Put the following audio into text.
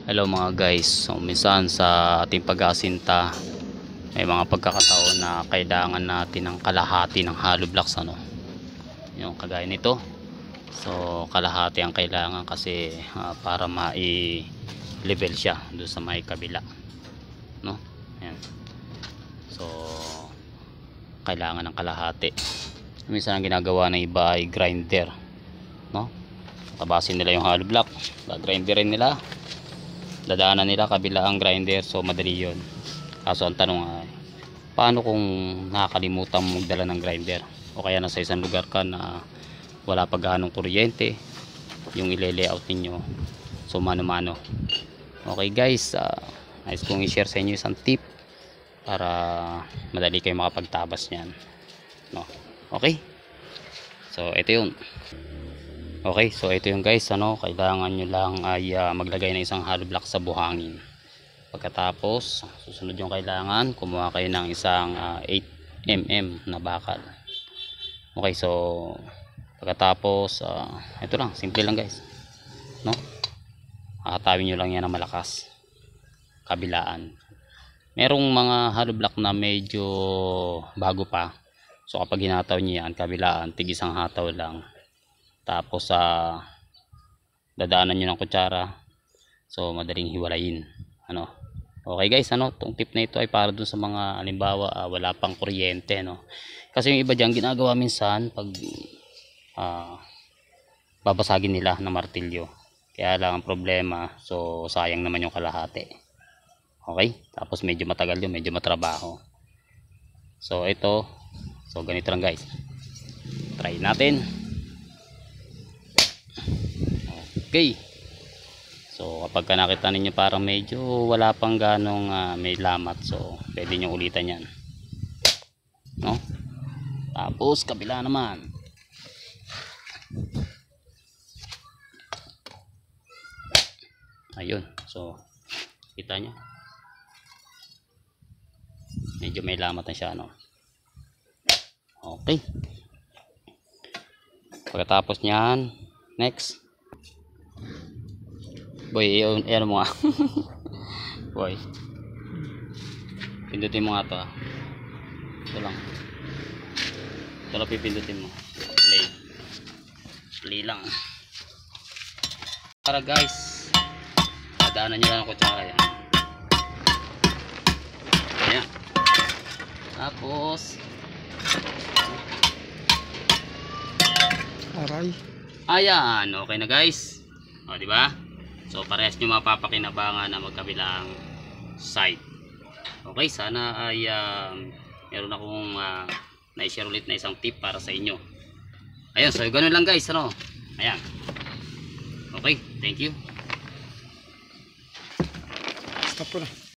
Hello mga guys, so minsan sa ating pag-aasinta may mga pagkakataon na kailangan natin ng kalahati ng hollow blocks, ano, yung kagaya nito. So kalahati ang kailangan kasi para mai-level siya doon sa may kabila, no? Ayan. So kailangan ng kalahati. Minsan ang ginagawa ng iba ay grinder, no? Tabasin nila yung hollow block, grinderin nila, dadaanan nila kabila ang grinder. So madali yun. Kaso ang tanong ay paano kung nakakalimutan mo magdala ng grinder o kaya nasa isang lugar ka na wala pa ganong kuryente yung ile-layout ninyo, so mano-mano. Okay guys, nais kong i-share sa inyo isang tip para madali kayo makapagtabas niyan, no? Okay, so ito yun. Okay, so ito yung guys, ano, kailangan nyo lang ay maglagay ng isang hollow block sa buhangin. Pagkatapos, susunod yung kailangan, kumuha kayo ng isang 8mm na bakal. Okay, so pagkatapos, ito lang, simple lang guys, no? Kakatawin nyo lang yan ng malakas, kabilaan. Merong mga hollow block na medyo bago pa, so kapag hinataw nyo yan, kabilaan, tig isang hataw lang. Tapos dadaanan nyo ng kutsara, so madaling hiwalayin, ano. Okay guys, ano, tong tip na ito ay para dun sa mga halimbawa wala pang kuryente, no? Kasi yung iba dyan ginagawa minsan pag babasagin nila ng martilyo, kaya lang ang problema, so sayang naman yung kalahati. Okay, tapos medyo matagal yun, medyo matrabaho. So ito, so ganito lang guys, try natin. Okay, so kapag nakita ninyo parang medyo wala pang ganong may lamat, so pwede nyo ulitan yan, no? Tapos kabila naman, ayun, so kita nyo medyo may lamat na siya, no? Okay, pagkatapos nyan, next boy, ano mo nga boy, pindutin mo nga ito, ito lang, ito lang pipindutin mo, play lang para guys, dadaanan nyo lang ang kutsara yan. Ayan, tapos aray, ayan, okay na guys, o diba? So parehas nyo mapapakinabangan na magkabilang side. Okay, sana ay meron akong na-share ulit na isang tip para sa inyo. Ayun, so ganoon lang guys, ano. Ayan. Okay, thank you. stop ko na.